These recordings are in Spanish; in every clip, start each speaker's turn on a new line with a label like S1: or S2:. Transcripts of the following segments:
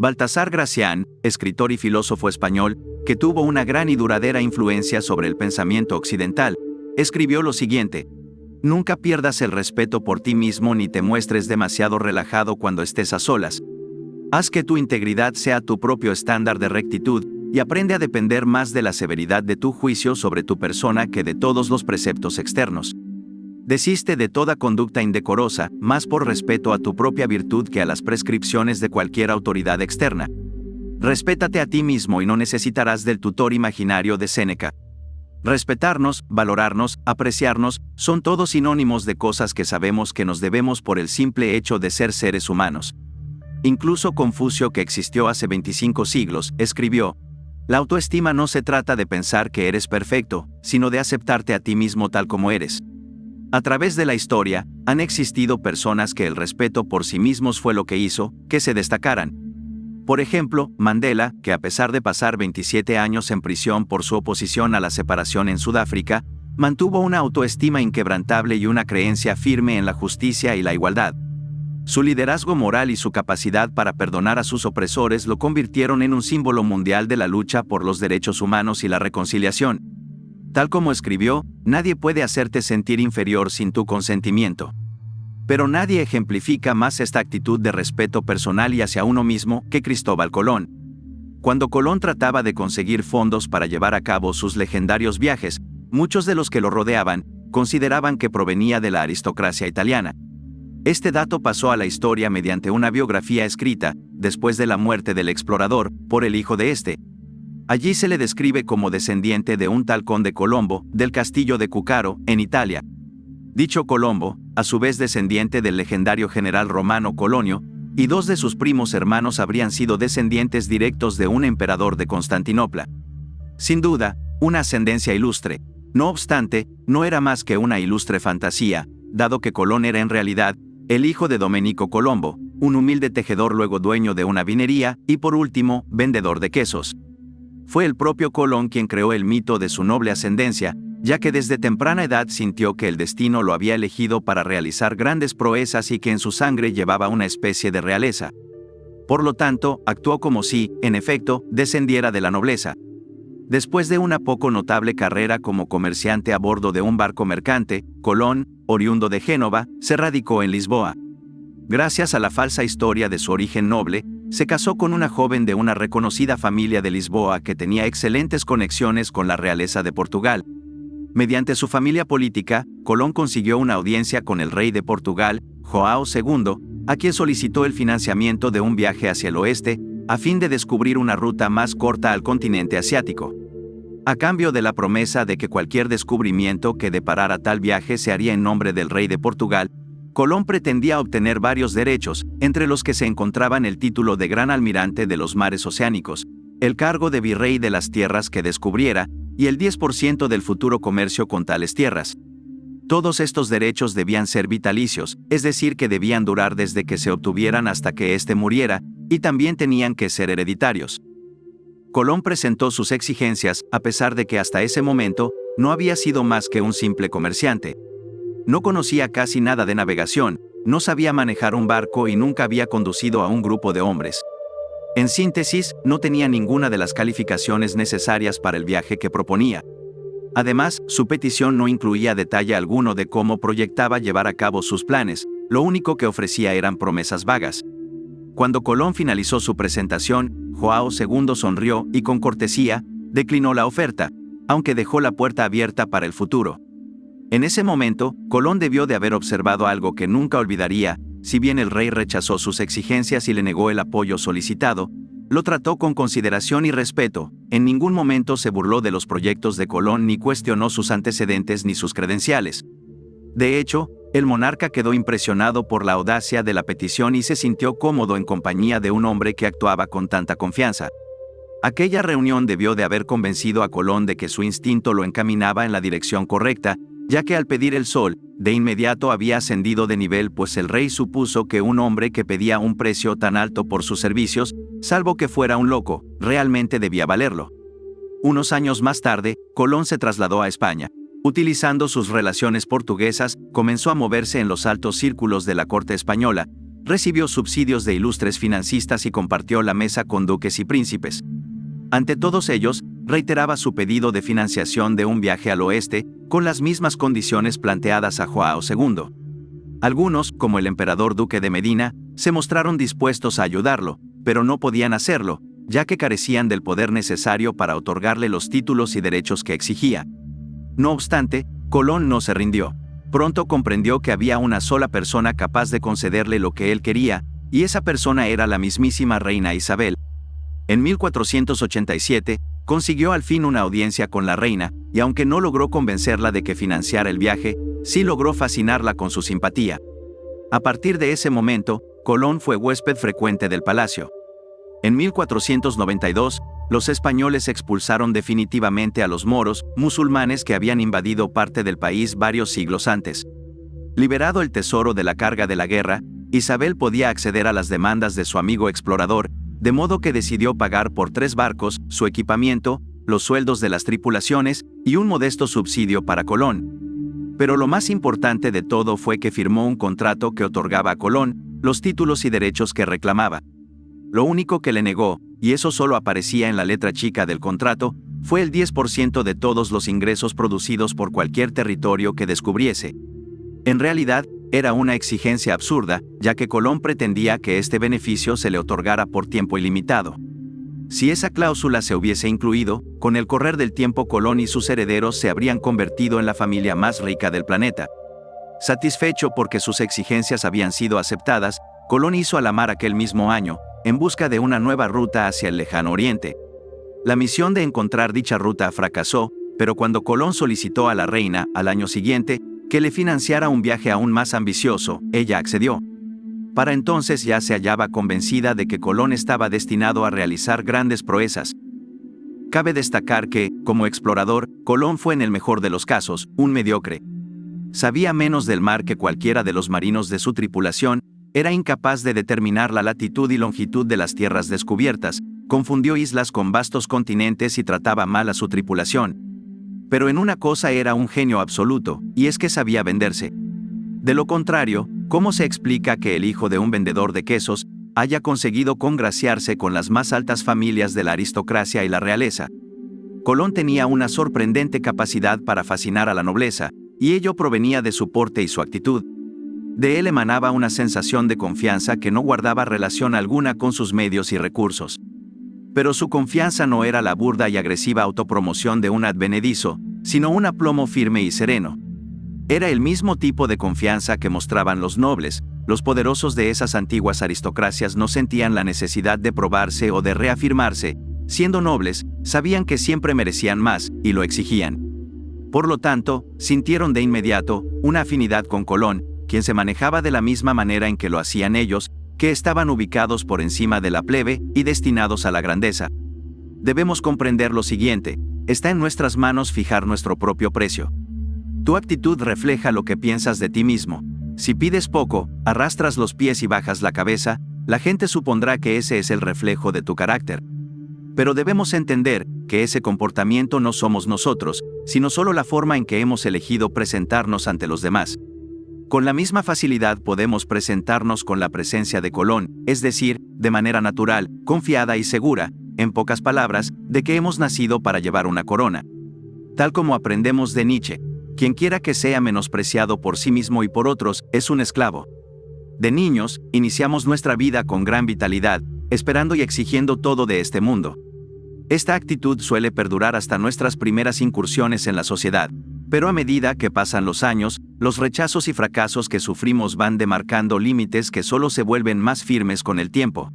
S1: Baltasar Gracián, escritor y filósofo español, que tuvo una gran y duradera influencia sobre el pensamiento occidental, escribió lo siguiente: nunca pierdas el respeto por ti mismo ni te muestres demasiado relajado cuando estés a solas. Haz que tu integridad sea tu propio estándar de rectitud y aprende a depender más de la severidad de tu juicio sobre tu persona que de todos los preceptos externos. Desiste de toda conducta indecorosa, más por respeto a tu propia virtud que a las prescripciones de cualquier autoridad externa. Respétate a ti mismo y no necesitarás del tutor imaginario de Séneca. Respetarnos, valorarnos, apreciarnos, son todos sinónimos de cosas que sabemos que nos debemos por el simple hecho de ser seres humanos. Incluso Confucio, que existió hace 25 siglos, escribió: la autoestima no se trata de pensar que eres perfecto, sino de aceptarte a ti mismo tal como eres. A través de la historia, han existido personas que el respeto por sí mismos fue lo que hizo que se destacaran. Por ejemplo, Mandela, que a pesar de pasar 27 años en prisión por su oposición a la separación en Sudáfrica, mantuvo una autoestima inquebrantable y una creencia firme en la justicia y la igualdad. Su liderazgo moral y su capacidad para perdonar a sus opresores lo convirtieron en un símbolo mundial de la lucha por los derechos humanos y la reconciliación. Tal como escribió, nadie puede hacerte sentir inferior sin tu consentimiento. Pero nadie ejemplifica más esta actitud de respeto personal y hacia uno mismo que Cristóbal Colón. Cuando Colón trataba de conseguir fondos para llevar a cabo sus legendarios viajes, muchos de los que lo rodeaban consideraban que provenía de la aristocracia italiana. Este dato pasó a la historia mediante una biografía escrita, después de la muerte del explorador, por el hijo de este. Allí se le describe como descendiente de un tal conde Colombo, del castillo de Cuccaro, en Italia. Dicho Colombo, a su vez descendiente del legendario general romano Colonio, y dos de sus primos hermanos habrían sido descendientes directos de un emperador de Constantinopla. Sin duda, una ascendencia ilustre. No obstante, no era más que una ilustre fantasía, dado que Colón era en realidad el hijo de Domenico Colombo, un humilde tejedor luego dueño de una vinería y por último, vendedor de quesos. Fue el propio Colón quien creó el mito de su noble ascendencia, ya que desde temprana edad sintió que el destino lo había elegido para realizar grandes proezas y que en su sangre llevaba una especie de realeza. Por lo tanto, actuó como si, en efecto, descendiera de la nobleza. Después de una poco notable carrera como comerciante a bordo de un barco mercante, Colón, oriundo de Génova, se radicó en Lisboa. Gracias a la falsa historia de su origen noble, se casó con una joven de una reconocida familia de Lisboa que tenía excelentes conexiones con la realeza de Portugal. Mediante su familia política, Colón consiguió una audiencia con el rey de Portugal, João II, a quien solicitó el financiamiento de un viaje hacia el oeste, a fin de descubrir una ruta más corta al continente asiático. A cambio de la promesa de que cualquier descubrimiento que deparara tal viaje se haría en nombre del rey de Portugal, Colón pretendía obtener varios derechos, entre los que se encontraban el título de Gran Almirante de los Mares Oceánicos, el cargo de virrey de las tierras que descubriera, y el 10% del futuro comercio con tales tierras. Todos estos derechos debían ser vitalicios, es decir, que debían durar desde que se obtuvieran hasta que éste muriera, y también tenían que ser hereditarios. Colón presentó sus exigencias, a pesar de que hasta ese momento no había sido más que un simple comerciante. No conocía casi nada de navegación, no sabía manejar un barco y nunca había conducido a un grupo de hombres. En síntesis, no tenía ninguna de las calificaciones necesarias para el viaje que proponía. Además, su petición no incluía detalle alguno de cómo proyectaba llevar a cabo sus planes, lo único que ofrecía eran promesas vagas. Cuando Colón finalizó su presentación, João II sonrió y con cortesía, declinó la oferta, aunque dejó la puerta abierta para el futuro. En ese momento, Colón debió de haber observado algo que nunca olvidaría. Si bien el rey rechazó sus exigencias y le negó el apoyo solicitado, lo trató con consideración y respeto. En ningún momento se burló de los proyectos de Colón ni cuestionó sus antecedentes ni sus credenciales. De hecho, el monarca quedó impresionado por la audacia de la petición y se sintió cómodo en compañía de un hombre que actuaba con tanta confianza. Aquella reunión debió de haber convencido a Colón de que su instinto lo encaminaba en la dirección correcta, ya que al pedir el sol, de inmediato había ascendido de nivel, pues el rey supuso que un hombre que pedía un precio tan alto por sus servicios, salvo que fuera un loco, realmente debía valerlo. Unos años más tarde, Colón se trasladó a España. Utilizando sus relaciones portuguesas, comenzó a moverse en los altos círculos de la corte española, recibió subsidios de ilustres financistas y compartió la mesa con duques y príncipes. Ante todos ellos, reiteraba su pedido de financiación de un viaje al oeste, con las mismas condiciones planteadas a Joao II. Algunos, como el emperador duque de Medina, se mostraron dispuestos a ayudarlo, pero no podían hacerlo, ya que carecían del poder necesario para otorgarle los títulos y derechos que exigía. No obstante, Colón no se rindió. Pronto comprendió que había una sola persona capaz de concederle lo que él quería, y esa persona era la mismísima reina Isabel. En 1487, consiguió al fin una audiencia con la reina, y aunque no logró convencerla de que financiara el viaje, sí logró fascinarla con su simpatía. A partir de ese momento, Colón fue huésped frecuente del palacio. En 1492, los españoles expulsaron definitivamente a los moros, musulmanes que habían invadido parte del país varios siglos antes. Liberado el tesoro de la carga de la guerra, Isabel podía acceder a las demandas de su amigo explorador, de modo que decidió pagar por 3 barcos, su equipamiento, los sueldos de las tripulaciones y un modesto subsidio para Colón. Pero lo más importante de todo fue que firmó un contrato que otorgaba a Colón los títulos y derechos que reclamaba. Lo único que le negó, y eso solo aparecía en la letra chica del contrato, fue el 10% de todos los ingresos producidos por cualquier territorio que descubriese. En realidad, era una exigencia absurda, ya que Colón pretendía que este beneficio se le otorgara por tiempo ilimitado. Si esa cláusula se hubiese incluido, con el correr del tiempo Colón y sus herederos se habrían convertido en la familia más rica del planeta. Satisfecho porque sus exigencias habían sido aceptadas, Colón hizo a la mar aquel mismo año, en busca de una nueva ruta hacia el lejano oriente. La misión de encontrar dicha ruta fracasó, pero cuando Colón solicitó a la reina, al año siguiente, que le financiara un viaje aún más ambicioso, ella accedió. Para entonces ya se hallaba convencida de que Colón estaba destinado a realizar grandes proezas. Cabe destacar que, como explorador, Colón fue en el mejor de los casos, un mediocre. Sabía menos del mar que cualquiera de los marinos de su tripulación, era incapaz de determinar la latitud y longitud de las tierras descubiertas, confundió islas con vastos continentes y trataba mal a su tripulación. Pero en una cosa era un genio absoluto, y es que sabía venderse. De lo contrario, ¿cómo se explica que el hijo de un vendedor de quesos haya conseguido congraciarse con las más altas familias de la aristocracia y la realeza? Colón tenía una sorprendente capacidad para fascinar a la nobleza, y ello provenía de su porte y su actitud. De él emanaba una sensación de confianza que no guardaba relación alguna con sus medios y recursos. Pero su confianza no era la burda y agresiva autopromoción de un advenedizo, sino un aplomo firme y sereno. Era el mismo tipo de confianza que mostraban los nobles. Los poderosos de esas antiguas aristocracias no sentían la necesidad de probarse o de reafirmarse. Siendo nobles, sabían que siempre merecían más, y lo exigían. Por lo tanto, sintieron de inmediato una afinidad con Colón, quien se manejaba de la misma manera en que lo hacían ellos, que estaban ubicados por encima de la plebe y destinados a la grandeza. Debemos comprender lo siguiente: está en nuestras manos fijar nuestro propio precio. Tu actitud refleja lo que piensas de ti mismo. Si pides poco, arrastras los pies y bajas la cabeza, la gente supondrá que ese es el reflejo de tu carácter. Pero debemos entender que ese comportamiento no somos nosotros, sino solo la forma en que hemos elegido presentarnos ante los demás. Con la misma facilidad podemos presentarnos con la presencia de Colón, es decir, de manera natural, confiada y segura, en pocas palabras, de que hemos nacido para llevar una corona. Tal como aprendemos de Nietzsche, quien quiera que sea menospreciado por sí mismo y por otros, es un esclavo. De niños, iniciamos nuestra vida con gran vitalidad, esperando y exigiendo todo de este mundo. Esta actitud suele perdurar hasta nuestras primeras incursiones en la sociedad. Pero a medida que pasan los años, los rechazos y fracasos que sufrimos van demarcando límites que solo se vuelven más firmes con el tiempo.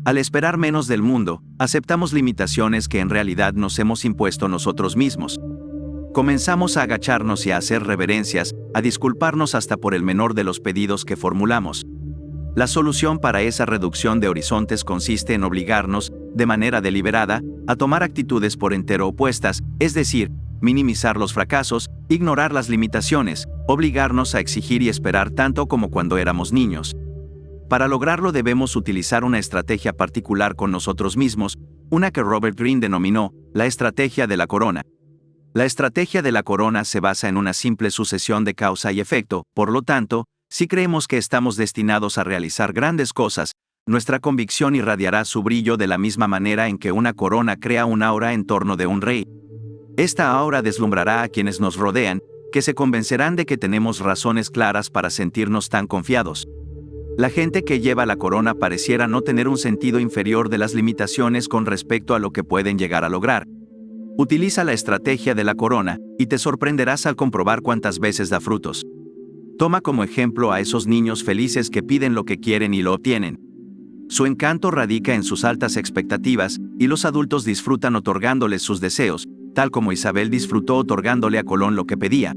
S1: Al esperar menos del mundo, aceptamos limitaciones que en realidad nos hemos impuesto nosotros mismos. Comenzamos a agacharnos y a hacer reverencias, a disculparnos hasta por el menor de los pedidos que formulamos. La solución para esa reducción de horizontes consiste en obligarnos, de manera deliberada, a tomar actitudes por entero opuestas, es decir, minimizar los fracasos, ignorar las limitaciones, obligarnos a exigir y esperar tanto como cuando éramos niños. Para lograrlo debemos utilizar una estrategia particular con nosotros mismos, una que Robert Greene denominó la estrategia de la corona. La estrategia de la corona se basa en una simple sucesión de causa y efecto, por lo tanto, Si creemos que estamos destinados a realizar grandes cosas, nuestra convicción irradiará su brillo de la misma manera en que una corona crea un aura en torno de un rey. Esta aura deslumbrará a quienes nos rodean, que se convencerán de que tenemos razones claras para sentirnos tan confiados. La gente que lleva la corona pareciera no tener un sentido inferior de las limitaciones con respecto a lo que pueden llegar a lograr. Utiliza la estrategia de la corona, y te sorprenderás al comprobar cuántas veces da frutos. Toma como ejemplo a esos niños felices que piden lo que quieren y lo obtienen. Su encanto radica en sus altas expectativas, y los adultos disfrutan otorgándoles sus deseos, tal como Isabel disfrutó otorgándole a Colón lo que pedía.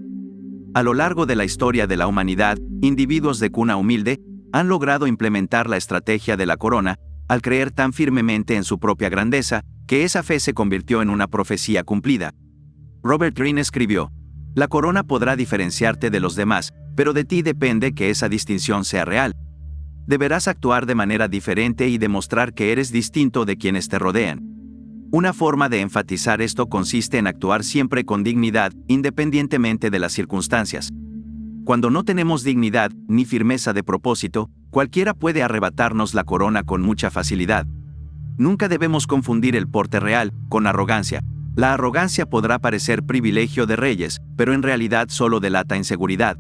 S1: A lo largo de la historia de la humanidad, individuos de cuna humilde han logrado implementar la estrategia de la corona, al creer tan firmemente en su propia grandeza, que esa fe se convirtió en una profecía cumplida. Robert Greene escribió: «La corona podrá diferenciarte de los demás, pero de ti depende que esa distinción sea real. Deberás actuar de manera diferente y demostrar que eres distinto de quienes te rodean». Una forma de enfatizar esto consiste en actuar siempre con dignidad, independientemente de las circunstancias. Cuando no tenemos dignidad ni firmeza de propósito, cualquiera puede arrebatarnos la corona con mucha facilidad. Nunca debemos confundir el porte real con arrogancia. La arrogancia podrá parecer privilegio de reyes, pero en realidad solo delata inseguridad.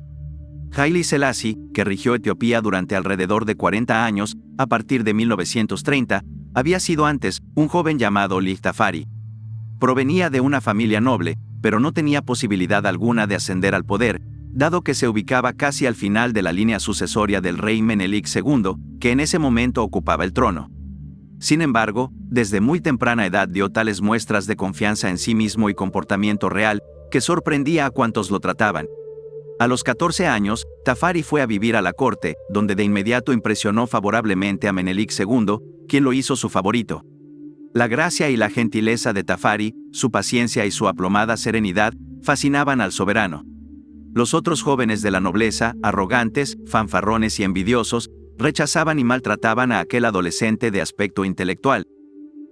S1: Haile Selassie, que rigió Etiopía durante alrededor de 40 años, a partir de 1930, había sido antes un joven llamado Lig Tafari. Provenía de una familia noble, pero no tenía posibilidad alguna de ascender al poder, dado que se ubicaba casi al final de la línea sucesoria del rey Menelik II, que en ese momento ocupaba el trono. Sin embargo, desde muy temprana edad dio tales muestras de confianza en sí mismo y comportamiento real, que sorprendía a cuantos lo trataban. A los 14 años, Tafari fue a vivir a la corte, donde de inmediato impresionó favorablemente a Menelik II, quien lo hizo su favorito. La gracia y la gentileza de Tafari, su paciencia y su aplomada serenidad, fascinaban al soberano. Los otros jóvenes de la nobleza, arrogantes, fanfarrones y envidiosos, rechazaban y maltrataban a aquel adolescente de aspecto intelectual.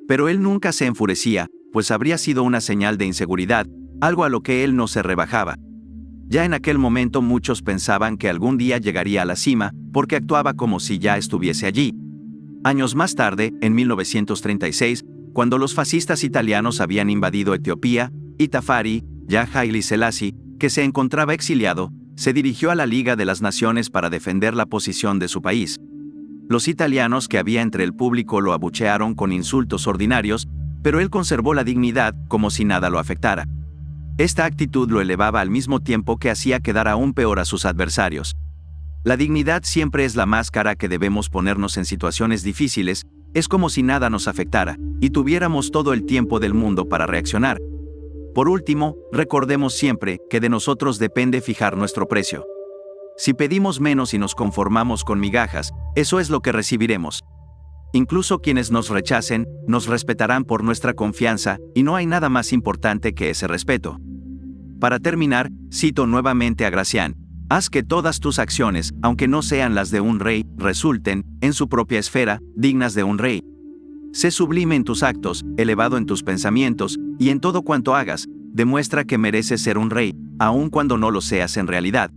S1: Pero él nunca se enfurecía, pues habría sido una señal de inseguridad, algo a lo que él no se rebajaba. Ya en aquel momento muchos pensaban que algún día llegaría a la cima, porque actuaba como si ya estuviese allí. Años más tarde, en 1936, cuando los fascistas italianos habían invadido Etiopía, y Tafari, ya Haile Selassie, que se encontraba exiliado, se dirigió a la Liga de las Naciones para defender la posición de su país. Los italianos que había entre el público lo abuchearon con insultos ordinarios, pero él conservó la dignidad como si nada lo afectara. Esta actitud lo elevaba al mismo tiempo que hacía quedar aún peor a sus adversarios. La dignidad siempre es la máscara que debemos ponernos en situaciones difíciles, es como si nada nos afectara, y tuviéramos todo el tiempo del mundo para reaccionar. Por último, recordemos siempre que de nosotros depende fijar nuestro precio. Si pedimos menos y nos conformamos con migajas, eso es lo que recibiremos. Incluso quienes nos rechacen, nos respetarán por nuestra confianza, y no hay nada más importante que ese respeto. Para terminar, cito nuevamente a Gracián: «Haz que todas tus acciones, aunque no sean las de un rey, resulten, en su propia esfera, dignas de un rey. Sé sublime en tus actos, elevado en tus pensamientos, y en todo cuanto hagas, demuestra que mereces ser un rey, aun cuando no lo seas en realidad».